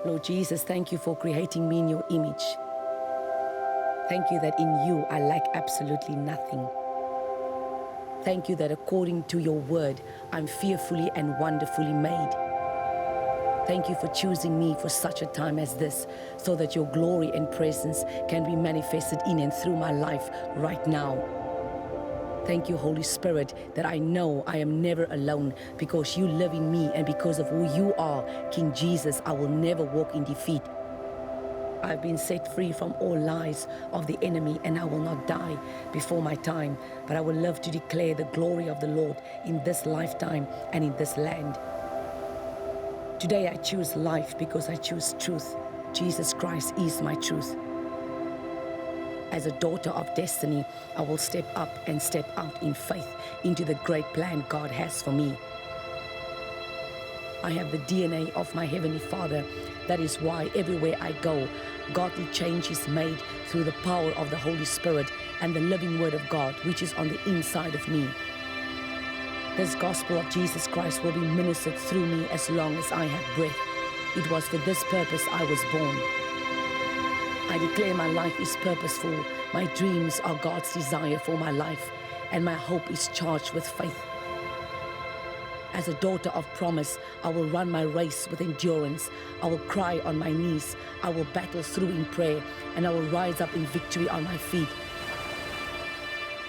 Lord Jesus, thank you for creating me in your image. Thank you that in you I lack absolutely nothing. Thank you that according to your word, I'm fearfully and wonderfully made. Thank you for choosing me for such a time as this, so that your glory and presence can be manifested in and through my life right now. Thank you, Holy Spirit, that I know I am never alone because you live in me, and because of who you are, King Jesus, I will never walk in defeat. I've been set free from all lies of the enemy, and I will not die before my time, but I will live to declare the glory of the Lord in this lifetime and in this land. Today I choose life because I choose truth. Jesus Christ is my truth. As a daughter of destiny, I will step up and step out in faith into the great plan God has for me. I have the DNA of my Heavenly Father. That is why everywhere I go, godly change is made through the power of the Holy Spirit and the living Word of God, which is on the inside of me. This gospel of Jesus Christ will be ministered through me as long as I have breath. It was for this purpose I was born. I declare my life is purposeful. My dreams are God's desire for my life, and my hope is charged with faith. As a daughter of promise, I will run my race with endurance. I will cry on my knees. I will battle through in prayer, and I will rise up in victory on my feet.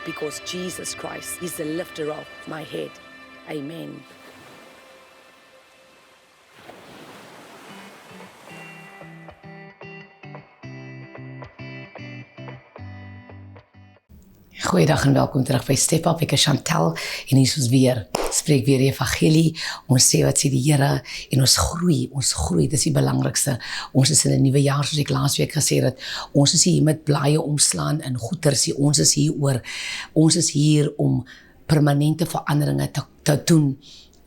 Because Jesus Christ is the lifter of my head. Amen. Goeiedag en welkom terug by Step Up. Ek is Chantel en hier is ons weer. Spreek weer die evangelie. Ons sê wat sê die Here en ons groei. Dis die belangrikste. Ons is in 'n nuwe jaar soos ek laasweek gesê het. Ons is hier met blaaie omslaan en goeters. Ons is hier om permanente veranderinge te doen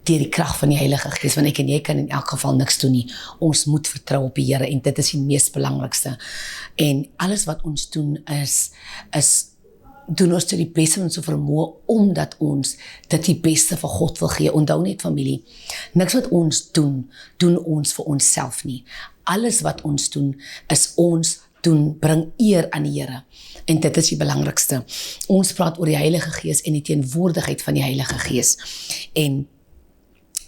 deur die krag van die Heilige Gees, want ek en jy kan in elk geval niks doen nie. Ons moet vertrou op die Here en dit is die mees belangrikste. En alles wat ons doen is doen ons tot die beste van ons vermoë, omdat ons dit die beste vir God wil gee. Onthou net familie, niks wat ons doen ons vir onsself nie. Alles wat ons doen, is ons doen, bring eer aan die Here. En dit is die belangrikste. Ons praat oor die Heilige Gees en die teenwoordigheid van die Heilige Gees. En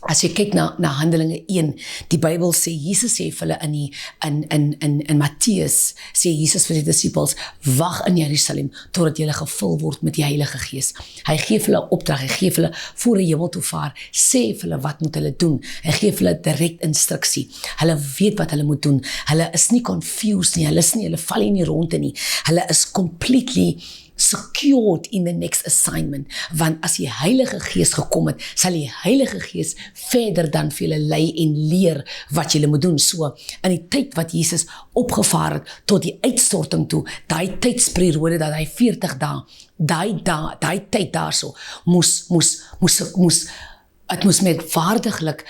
as jy kyk na Handelinge 1, die Bybel sê, Jesus sê vir hulle in Matteus, sê Jesus vir die disippels, wag in Jerusalem, totdat julle gevul word met die Heilige Gees. Hy gee vir hulle opdrag, hy gee vir hulle voor die hemel toe vaar, sê vir hulle wat moet hulle doen, hy gee vir hulle direk instruksie, hulle weet wat hulle moet doen, hulle is nie confused nie, hulle val nie rond nie, hulle is completely secured in the next assignment, want as die Heilige Gees gekom het, sal die Heilige Gees verder dan vir julle lei en leer wat julle moet doen. So, in die tyd wat Jesus opgevaar het tot die uitstorting toe, daai tydsperiode dat hy 40 dae, daai tyd daarso, het moes merkwaardiglik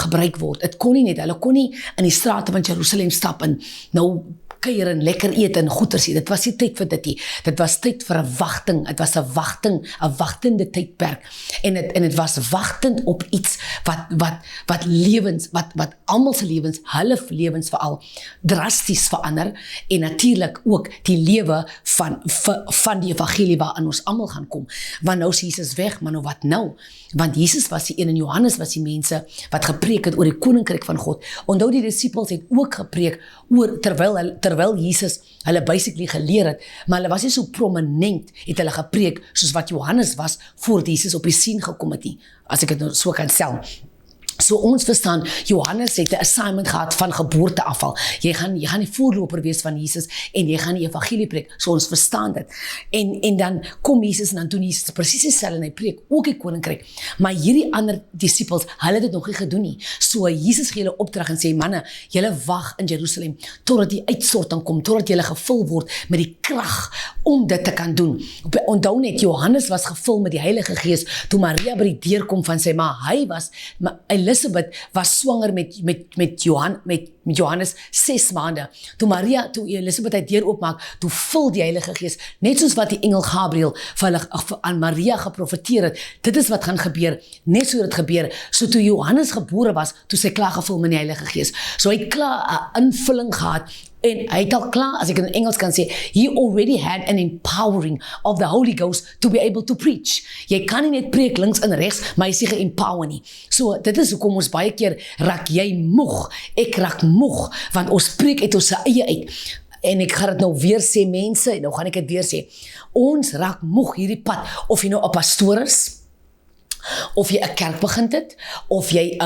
gebruik word. Hulle kon nie in die strate van Jerusalem stap en nou kuier en lekker eet en goeders. Dit was nie tyd vir dit nie. Dit was tyd vir 'n wagting. Het was 'n wagtende tydperk. En het was wagtend op iets wat lewens, wat almal se lewens, hulle lewens veral drasties verander, en natuurlik ook die lewe van die evangelie waarin ons almal gaan kom. Want nou is Jesus weg, maar nou wat nou? Want Jesus was die een en Johannes was die mense wat gepreek het oor die koninkryk van God. Onthou die disippels het ook gepreek oor, terwyl Jesus hulle basically geleer het, maar hulle was nie so prominent, het hulle gepreek soos wat Johannes was voordat Jesus op die scene gekom het nie, as ek het nou so kan stel. So ons verstaan, Johannes het 'n assignment gehad van geboorte afval. Jy gaan die voorloper wees van Jesus en jy gaan die evangelie preek. So ons verstaan dit. En dan kom Jesus en dan doen Jesus presies dieselfde en hy preek ook die koninkryk. Maar hierdie ander disippels, hulle het dit nog nie gedoen nie. So Jesus gee hulle opdrag en sê, manne, julle wag in Jerusalem totdat die uitstorting kom, totdat julle gevul word met die krag om dit te kan doen. Onthou net, Johannes was gevul met die Heilige Gees toe Maria by die deur kom van sy ma. Hy Elisabeth was swanger met Johannes 6 maande. Toe Elisabeth uit deur oopmaak, toe vul die Heilige Gees, net soos wat die engel Gabriel aan Maria geprofeteer het, dit is wat gaan gebeur, net so dit gebeur. So toe Johannes gebore was, toe sy klaar gevul met die Heilige Gees. So hy het klaar 'n invulling gehad, en hy het al klaar, as ek in Engels kan sê, he already had an empowering of the Holy Ghost to be able to preach. Jy kan nie net preek links en regs, maar jy sê ge-empower nie. So, dit is hoekom ons baie keer raak jy moeg, ek raak moeg, want ons preek uit ons eie uit. En ek gaan dit nou weer sê, mense, nou gaan ek dit weer sê, ons raak moeg hierdie pad, of jy nou 'n pastoor is, of jy 'n kerk begin het, of jy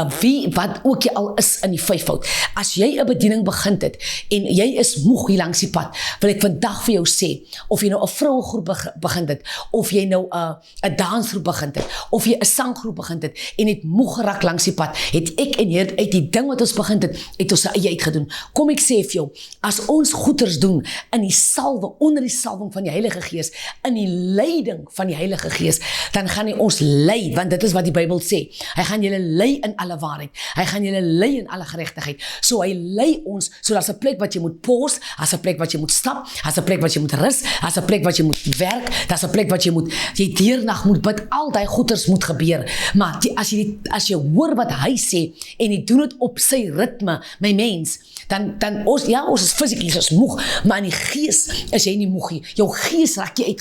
wat ook jy al is in die vyfvoud. As jy 'n bediening begin het, en jy is moeg hier langs die pad, wil ek vandag vir jou sê, of jy nou 'n vrouegroep begin het, of jy nou 'n dansgroep begin het, of jy 'n sanggroep begin het, en het moeg geraak langs die pad, het ek en jy uit die ding wat ons begin het ons eie uitgedoen. Kom ek sê vir jou, as ons goeders doen, in die salwe, onder die salwing van die Heilige Gees, in die leiding van die Heilige Gees, dan gaan hy ons lei, want dit is wat die Bybel sê. Hy gaan julle lei in alle waarheid. Hy gaan julle lei in alle geregtigheid. So hy lei ons, so daar's 'n plek wat jy moet pause, daar's 'n plek wat jy moet stap, daar's 'n plek wat jy moet rus, daar's 'n plek wat jy moet werk, daar's 'n plek wat jy deernag moet bid, al die goeders moet gebeur. Maar as jy hoor wat hy sê, en jy doen dit op sy ritme, my mens, dan ons is fisies, ons is moeg, maar in die gees is jy nie moeg nie. Jou gees raak jy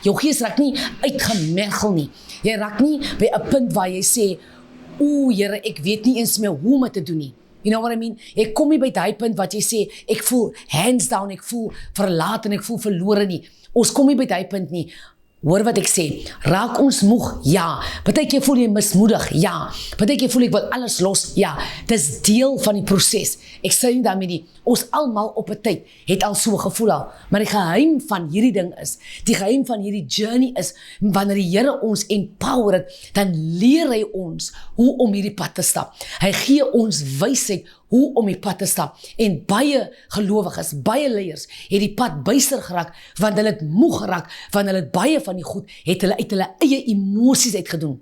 jou gees raak nie uitgemergel nie. Jy raak nie by 'n punt waar jy sê, Here, ek weet nie eens meer hoe om dit te doen nie. You know what I mean? Ek kom nie by die punt wat jy sê, ek voel hands down, ek voel verlaat en ek voel verlore nie. Ons kom nie by die punt nie. Hoor wat ek sê, raak ons moeg? Ja. Partykeer voel jy mismoedig? Ja. Partykeer voel ek wil alles los? Ja. Dis deel van die proses. Ek sê nie daarmee nie, ons almal op 'n tyd het al so gevoel al, maar die geheim van hierdie ding is, die geheim van hierdie journey is, wanneer die Here ons empower het, dan leer hy ons hoe om hierdie pad te stap. Hy gee ons wysheid hoe om die pad te stap. En baie gelowiges, baie leiers, het die pad byster geraak, want hulle het moeg geraak, want hulle het baie van die goed, het hulle uit hulle eie emosies uitgedoen.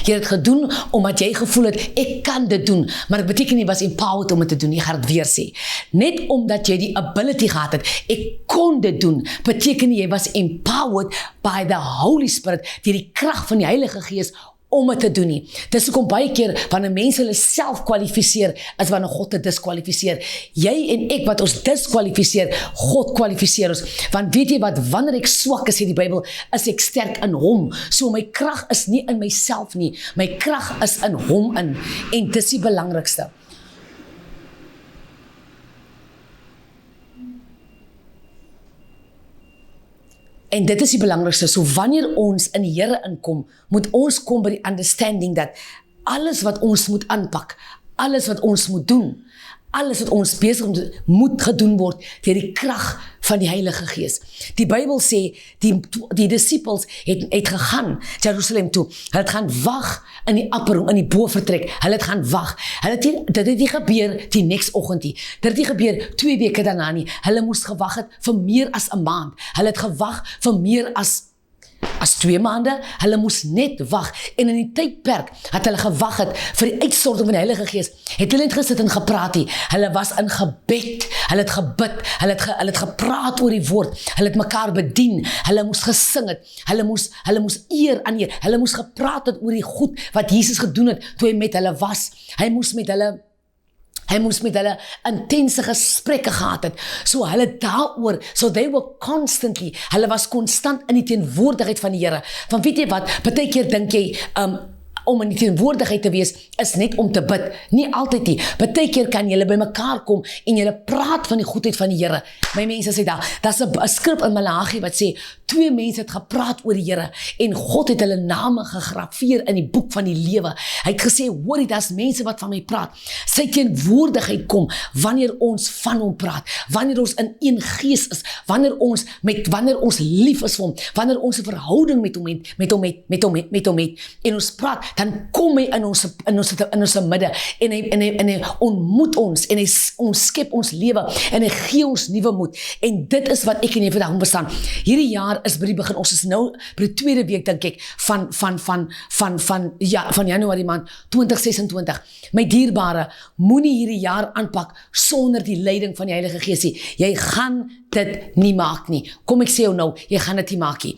Jy het gedoen, omdat jy gevoel het, ek kan dit doen, maar dit beteken nie, was empowered om dit te doen, jy gaan dit weer sê. Net omdat jy die ability gehad het, ek kon dit doen, beteken nie, jy was empowered by the Holy Spirit, deur die krag van die Heilige Gees, om het te doen nie. Dis hoekom baie keer, wanneer mense hulle self kwalifiseer, is wanneer God dit diskwalifiseer. Jy en ek, wat ons diskwalifiseer, God kwalifiseer ons. Want weet jy wat, wanneer ek swak is, sê die Bybel, is ek sterk in hom. So my krag is nie in myself nie, my krag is in hom in. En dis die belangrikste. En dit is die belangrikste, so wanneer ons in die Here inkom, moet ons kom by die understanding dat alles wat ons moet aanpak, alles wat ons moet doen, alles wat ons besig moet gedoen word deur die krag van die Heilige Gees. Die Bybel sê, die disippels het gegaan Jerusalem toe, hulle het gaan wag in die upper room, in die bovertrek, hulle het gaan wag, dit het nie gebeur die next oggend nie, dit het nie gebeur 2 weke daarna nie, hulle moes gewag het vir meer as 'n maand, hulle het gewag vir meer as 2 maande, hulle moes net wag, en in die tydperk het hulle gewag het vir die uitstorting van die Heilige Gees, het hulle net gesit en gepraat nie, hulle was in gebed, hulle het gebid, hulle het gepraat oor die woord, hulle het mekaar bedien, hulle moes gesing het, hulle moes eer aan Heer, hulle moes gepraat het oor die goed wat Jesus gedoen het, toe hy met hulle was, hy moes met hulle intense gesprekke gehad het, so hulle daaroor, so they were constantly, hulle was konstant in die teenwoordigheid van die Here, van weet jy wat, baie keer dink jy, om in die teenwoordigheid te wees, is net om te bid, nie altyd nie, baie keer kan julle by mekaar kom, en julle praat van die goedheid van die Here, my mense sê daar's 'n skrif in Maleagi wat sê, 2 mense het gepraat oor die Here, en God het hulle name gegrafeer in die boek van die lewe, hy het gesê, hoor, daar's mense wat van my praat, sy teenwoordigheid kom, wanneer ons van hom praat, wanneer ons in een gees is, wanneer ons lief is vir hom, wanneer ons 'n verhouding met hom het, en ons praat, dan kom hy in ons midde en hy ontmoet ons en ons skep ons lewe en hy gee ons nuwe moed. En dit is wat ek en jy vandag moet verstaan. Hierdie jaar is by die begin, ons is nou by die tweede week dink ek van Januarie maand 2026. My dierbare, moenie hierdie jaar aanpak sonder die leiding van die Heilige Gees nie. Jy gaan dit nie maak nie. Kom ek sê jou nou, jy gaan dit nie maak nie.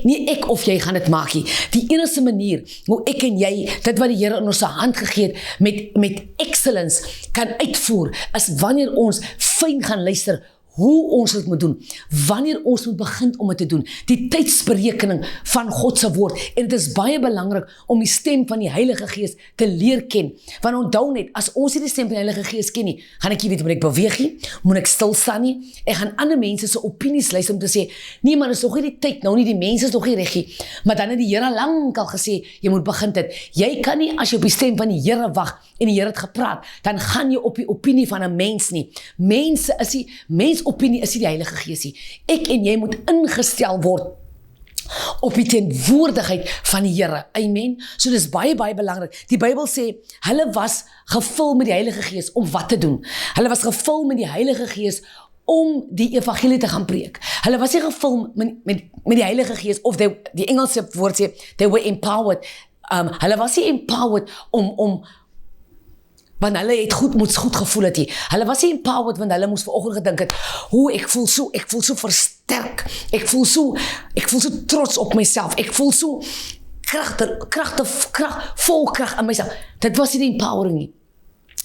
Nie ek of jy gaan dit maak nie. Die enigste manier hoe ek en jy dit wat die Here in ons hand gegee het met excellence kan uitvoer is wanneer ons fyn gaan luister hoe ons dit moet doen, wanneer ons moet begin om dit te doen, die tydsberekening van God se woord, en dit is baie belangrik om die stem van die Heilige Gees te leer ken, want onthou net, as ons nie die stem van die Heilige Gees ken nie, gaan ek nie weet, moet ek beweeg nie, moet ek stil staan nie, ek gaan ander mense se opinies luister om te sê, nee man, is nog nie die tyd, nou nie, die mense is nog nie reg nie, maar dan het die Here lank al gesê, jy moet begin dit, jy kan nie, as jy op die stem van die Here wag, en die Here het gepraat, dan gaan jy op die opinie van 'n mens nie, opinie is nie die Heilige Gees nie. Ek en jy moet ingestel word op die teenwoordigheid van die Here. Amen. So dis baie belangrik. Die Bybel sê, hulle was gevul met die Heilige Gees om wat te doen? Hulle was gevul met die Heilige Gees om die evangelie te gaan preek. Hulle was nie gevul met die Heilige Gees, of die Engelse woord sê, they were empowered. Hulle was nie empowered om want hulle het moes goed gevoel het nie. Hulle was nie empowered, want hulle moes vanoggend gedink het, ek voel so versterk, ek voel so trots op myself, ek voel so vol krag in myself. Dit was nie die empowering nie.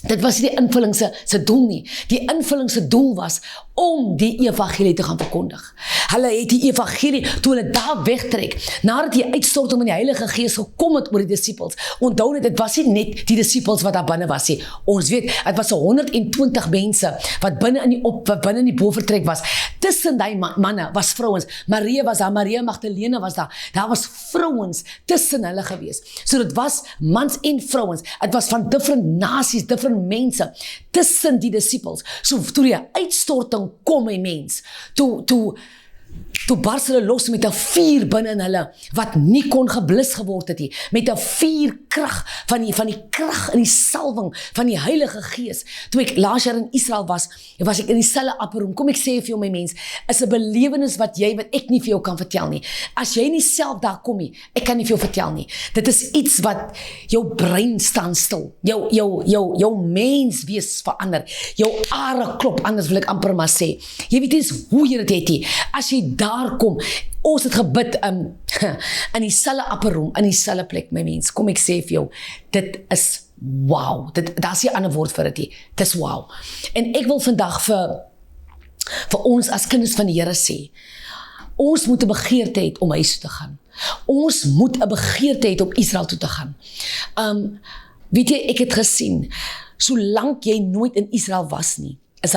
Dit was nie die invulling se doel nie. Die invulling se doel was om die evangelie te gaan verkondig. Hulle het die evangelie, toe hulle daar wegtrek, nadat die uitstorting van die Heilige Gees gekom het oor die disippels, onthou net, dit was nie net die disippels wat daar binne was nie. Ons weet, het was 120 mense, wat binne in die boventrek was. Tussen die manne was vrouens. Maria was daar, Maria Magdalene was daar. Daar was vrouens tussen hulle gewees. So dit was mans en vrouens. Het was van different nasies, different mense, tussen die disippels. So toe die uitstorting kom, my mens, toe bars hulle los met 'n vuur binne in hulle, wat nie kon geblus geword het nie, met 'n vuurkrag van die krag en die salwing van die Heilige Gees. Toe ek laas jaar in Israel was ek in dieselfde upper room. Kom ek sê vir jou, my mens, is 'n belewenis wat ek nie vir jou kan vertel nie. As jy nie self daar kom nie, ek kan nie vir jou vertel nie. Dit is iets wat jou brein staan stil, jou mens wees verander, jou are klop anders, wil ek amper maar sê. Jy weet nie hoe jy dit het nie. As jy daar kom, ons het gebid in dieselfde upper room, in dieselfde plek, my mens, kom ek sê vir jou, dit is wow, daar is nie 'n ander woord vir dit nie, dit is wow. En ek wil vandag vir ons as kinders van die Here sê, ons moet 'n begeerte hê om huis toe te gaan. Ons moet 'n begeerte hê om Israel toe te gaan. Weet jy, ek het gesien, solank jy nooit in Israel was nie, is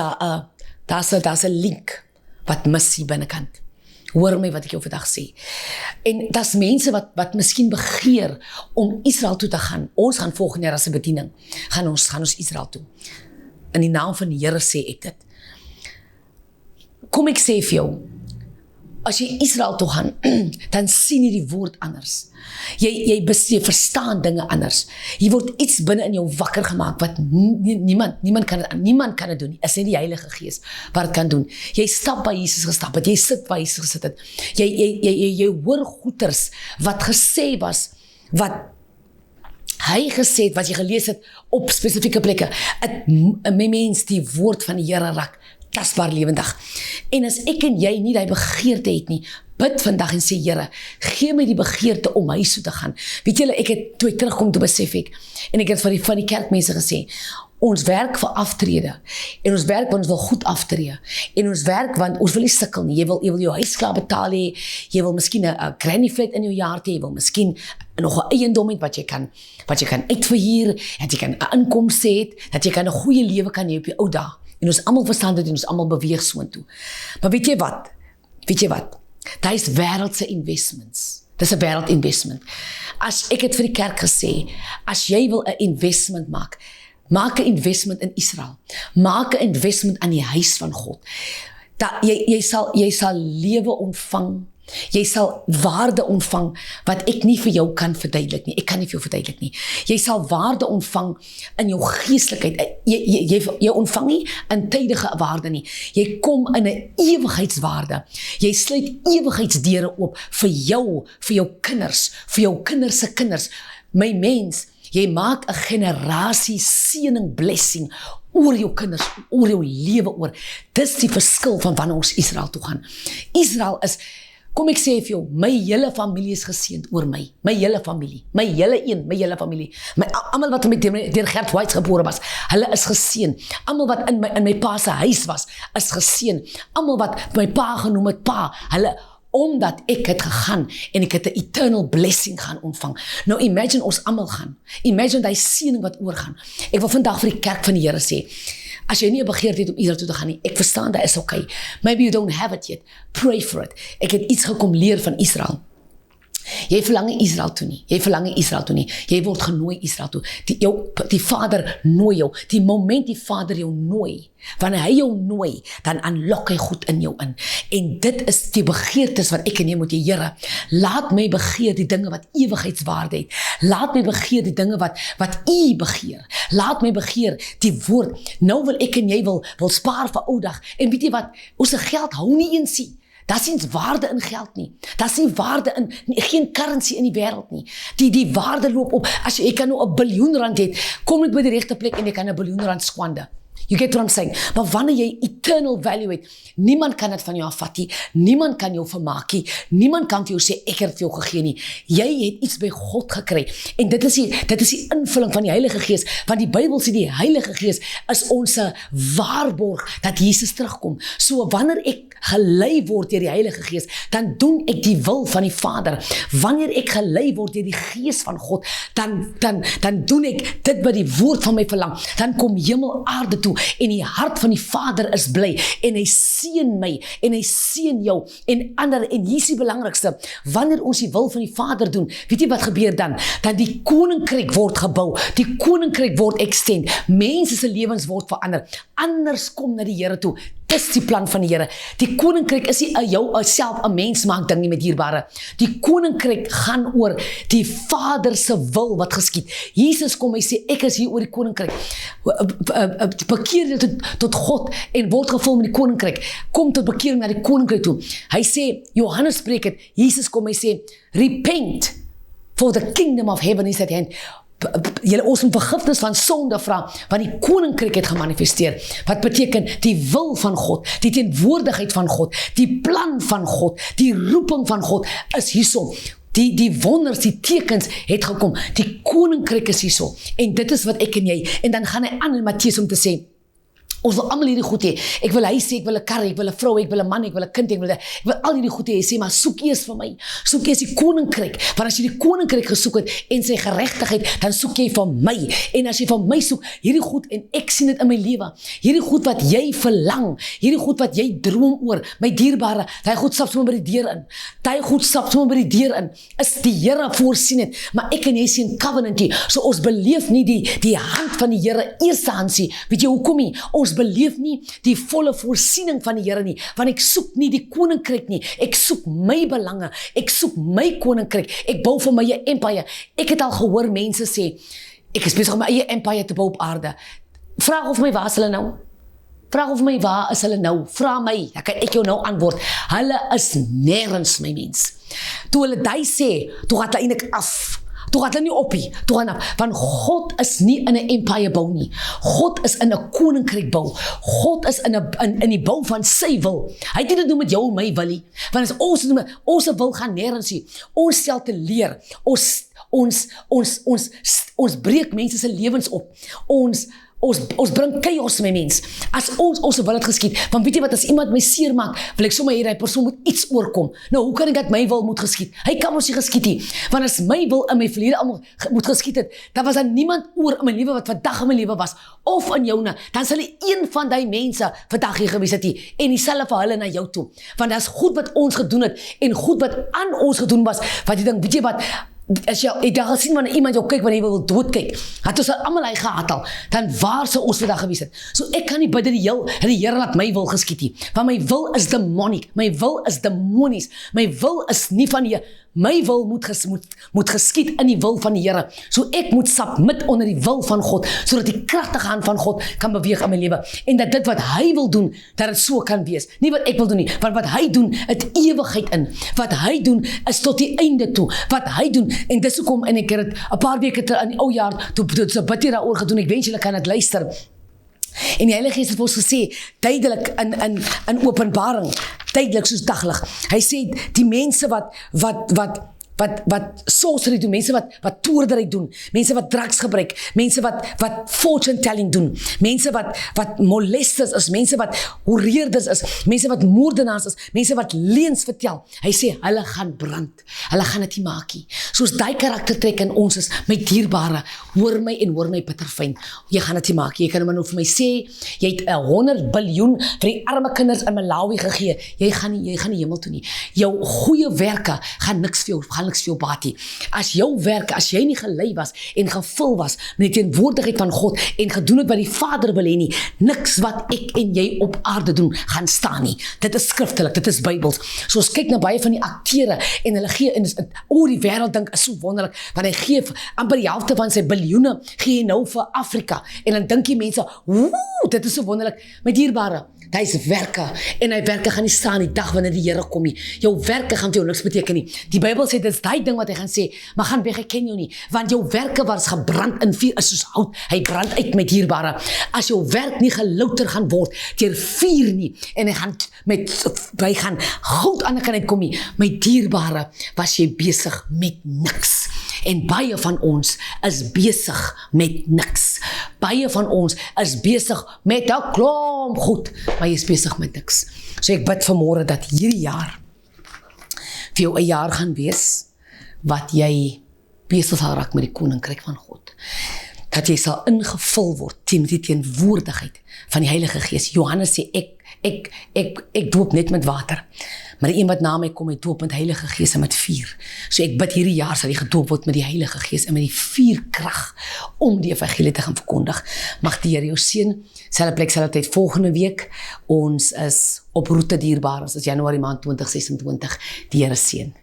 daar's 'n link wat mis hier binnekant. Hoor my wat ek jou vandag sê. En daar's mense wat miskien begeer om Israel toe te gaan. Ons gaan volgende jaar as 'n bediening, gaan ons Israel toe. In die naam van die Here sê ek dit. Kom ek sê vir jou, as jy Israel toe gaan, dan sien jy die woord anders. Jy verstaan dinge anders. Jy word iets binne in jou wakker gemaak wat niemand kan dit doen nie. Is net die Heilige Gees wat dit kan doen. Jy stap by Jesus gestap het, jy sit waar Jesus gesit het. Jy hoor goeters wat gesê was, wat hy gesê het, wat jy gelees het op spesifieke plekke. My mens, die woord van die Here raak tasbaar lewendig. En as ek en jy nie die begeerte het nie, bid vandag en sê, Here, gee my die begeerte om huis toe te gaan. Weet julle, toe ek terugkom, toe besef ek, en ek het van die kerkmense gesê, ons werk vir aftrede, en ons werk want ons wil goed aftree, en ons werk want ons wil nie sukkel nie, jy wil jou huis klaar betaal hê, jy wil miskien 'n granny flat in jou jaar hê, jy wil miskien nog 'n eiendom het wat jy kan uitverhuur, dat jy kan 'n inkomste het, dat jy kan 'n goeie lewe kan hê op jou ou dae. En ons almal verstaan dit en ons almal beweeg soontoe. Maar weet jy wat? Daar is wêreldse investments. Dis 'n wêreld investment. As ek het vir die kerk gesê, as jy wil 'n investment maak 'n investment in Israel. Maak 'n investment aan die huis van God. Jy sal lewe ontvang Jy sal waarde ontvang wat ek nie vir jou kan verduidelik nie. Ek kan nie vir jou verduidelik nie. Jy sal waarde ontvang in jou geestelikheid. Jy ontvang nie in tydige waarde nie. Jy kom in 'n ewigheidswaarde. Jy sluit ewigheidsdeure oop vir jou kinders, vir jou kinders se kinders. My mens, jy maak 'n generasie seëning, blessing oor jou kinders, oor jou lewe oor. Dis die verskil van wanneer ons Israel toe gaan. Israel is, kom ek sê vir jou, my hele familie is geseënd oor my. My hele familie. My hele familie. Almal wat met deur Gert White gebore was, hulle is geseën. Almal wat in my pa se huis was, is geseën. Almal wat my pa genoem het pa, hulle, omdat ek het gegaan en ek het 'n eternal blessing gaan ontvang. Nou imagine ons almal gaan. Imagine die seëning wat oorgaan. Ek wil vandag vir die kerk van die Here sê, as jy nie 'n begeerte het om Israel toe te gaan nie, ek verstaan dat is okay. Maybe you don't have it yet. Pray for it. Ek het iets gekom leer van Israel. Jy verlang nie Israel toe nie. Jy word genooi Israel toe. Die Vader nooi jou. Die moment die Vader jou nooi, wanneer hy jou nooi, dan unlock hy goed in jou in. En dit is die begeertes wat ek en jy moet hê. Here, laat my begeer die dinge wat ewigheidswaarde het. Laat my begeer die dinge wat U begeer. Laat my begeer die woord. Nou wil ek en jy wil spaar vir ou dag. En weet jy wat? Ons geld hou nie eens nie. Daar is nie waarde in geld nie. Daar is nie waarde in, geen currency in die wêreld nie. Die waarde loop op, as jy kan nou 'n biljoen rand het, kom net by die regte plek en jy kan 'n biljoen rand skwander. You get what I'm saying? Maar wanneer jy eternal value het, niemand kan dit van jou afvat nie, niemand kan jou vermaak nie, niemand kan vir jou sê, ek het vir jou gegee nie. Jy het iets by God gekry. En dit is die invulling van die Heilige Gees, want die Bybel sê die Heilige Gees is ons waarborg dat Jesus terugkom. So wanneer ek gelei word deur die Heilige Gees, dan doen ek die wil van die Vader. Wanneer ek gelei word deur die Gees van God, dan doen ek dit wat die woord van my verlang. Dan kom hemel aarde toe en die hart van die Vader is bly en hy seën my en hy seën jou en ander. En hier is die belangrikste, wanneer ons die wil van die Vader doen, weet jy wat gebeur dan? Dan die koninkryk word gebou, die koninkryk word extend, mense se lewens word verander, anders kom na die Here toe. Dis die plan van die Here. Die koninkryk is nie jou self 'n mens maak ding nie met dierbare. Die koninkryk gaan oor die Vader se wil wat geskied. Jesus kom, hy sê ek is hier oor die koninkryk. Bekeer jy tot God en word gevul met die koninkryk. Kom tot bekering na die koninkryk toe. Hy sê, Johannes spreek het, Jesus kom, hy sê, repent for the kingdom of heaven is at hand. Ons moet vergifnis van sonde vra, want die koninkryk het gemanifesteer. Wat beteken die wil van God, die teenwoordigheid van God, die plan van God, die roeping van God is hierso. Die wonders, die tekens het gekom. Die koninkryk is hierso. En dit is wat ek en jy. En dan gaan hy aan in Matteus om te sê, ons wil almal hierdie goed hê. Ek wil huis hê, ek wil 'n kar, ek wil 'n vrou, ek wil 'n man, ek wil 'n kind, ek wil al hierdie goed hê. Hy sê, maar soek eers vir my. Soek eers die koninkryk. Want as jy die koninkryk gesoek het en sy geregtigheid, dan soek jy vir my. En as jy vir my soek, hierdie goed, en ek sien dit in my lewe, hierdie goed wat jy verlang, hierdie goed wat jy droom oor, my dierbare, daai goed stap sommer by die deur in. Daai goed stap sommer by die deur in. Is die Here voorsien het, maar ek en jy sien covenantie. So ons beleef nie die hand van die Here eerstehands nie. Weet jy hoekom nie? Ons beleef nie die volle voorsiening van die Here nie, want ek soek nie die koninkryk nie, ek soek my belange, ek soek my koninkryk, ek bou vir my eie empire. Ek het al gehoor mense sê, ek is besig om my eie empire te bou op aarde. Vraag of my waar is hulle nou? Vraag of my waar is hulle nou? Vraag my, dan kan ek jou nou antwoord. Hulle is nergens, my mens. Toe hulle die sê, toe gaat hulle eintlik af. Toe gaat hulle nie op nie, toe gaan af. Want God is nie in 'n empire bou nie. God is in 'n koninkryk bou. God is in die bou van sy wil. Hy het nie dit doen met jou en my wil nie. Want as ons wil gaan nergens nie. Ons stel te leer. Ons breek mense se lewens op. Ons bring chaos my mens. As ons wil het geskied. Want weet jy wat, as iemand my seer maak, wil ek sommer hier, die persoon moet iets oorkom. Nou, hoe kan ek dat my wil moet geskied? Hy kan ons nie geskied nie. Want as my wil in my verlede allemaal moet geskied het, dan was daar niemand oor in my lewe wat vandag in my lewe was, of in joune, dan sal die een van die mense vandag hier gewees het nie, en die selfe vir hulle na jou toe. Want dat is goed wat ons gedoen het, en goed wat aan ons gedoen was, wat jy dink, weet jy wat, as jy het al gesien wanneer iemand jou kyk wanneer jy wil doodkyk, het ons almal hy gehad al, dan waar sou ons vandag gewees het? So ek kan nie bid dat die Here laat my wil geskied nie, want my wil is demoniek, my wil is demonies, my wil is nie van die my wil moet geskied in die wil van die Here. So ek moet submit onder die wil van God, sodat die kragtige hand van God kan beweeg in my lewe. En dat dit wat hy wil doen, dat dit so kan wees. Nie wat ek wil doen nie, want wat hy doen, het ewigheid in. Wat hy doen, is tot die einde toe. Wat hy doen, en dis hoekom, en ek het 'n paar weke in die ou jaar, toe bid hier daaroor gedoen, ek wens julle kan dit luister. En die Heilige Gees het vir ons gesê, duidelik in Openbaring, duidelik soos daglig. Hy sê, die mense wat sorcery doen, mense wat toordery doen, mense wat drugs gebruik, mense wat fortune telling doen, mense wat molesters is, mense wat horeerders is, mense wat moordenaars is, mense wat leuns vertel. Hy sê, hulle gaan brand, hulle gaan dit nie maak nie. Soos die karaktertrek in ons is, my dierbare, hoor my bitterfyn, jy gaan dit nie maak nie. Jy kan nou vir my sê, jy het 100 biljoen vir die arme kinders in Malawi gegee, jy gaan nie hemel toe nie. Jou goeie werke gaan niks vir jou baat nie. As jou werke, as jy nie gelei was en gevul was met die teenwoordigheid van God en gedoen het wat die Vader wil hê nie, niks wat ek en jy op aarde doen, gaan staan nie. Dit is skriftelik, dit is Bybels. So ons kyk na baie van die akteure en hulle gee, en die wêreld dink is so wonderlik, want hy gee amper die helfte van sy biljoene, gee nou vir Afrika, en dan dink die mense, woe, dit is so wonderlik, my dierbare, hy is werke, en hy werke gaan nie staan die dag wanneer die Here kom nie. Jou werke gaan vir jou niks beteken nie. Die Bybel sê, dit is die ding wat hy gaan sê, maar gaan weg, ek ken jou nie, want jou werke was gebrand in vuur, is soos hout, hy brand uit, my dierbare. As jou werk nie gelouter gaan word, deur vuur nie, en hy gaan goud aan die kant uitkom nie, my dierbare, was jy besig met niks. En baie van ons is besig met niks. Baie van ons is besig met 'n klomp goed, maar jy is besig met niks. So ek bid vanmôre dat hierdie jaar vir jou 'n jaar gaan wees, wat jy besig sal raak met die koninkryk van God. Dat jy sal ingevul word met die teenwoordigheid van die Heilige Gees. Johannes sê, ek doop net met water, maar die een wat na my kom, hy doop met Heilige Gees en met vuur. So ek bid hierdie jaar sal jy gedoop word met die Heilige Gees en met die vuurkrag om die evangelie te gaan verkondig. Mag die Here jou seën. Selfe plek, selfe tyd volgende week. Ons is op roete dierbaar. Dit is Januarie maand 2026. Die Here seën.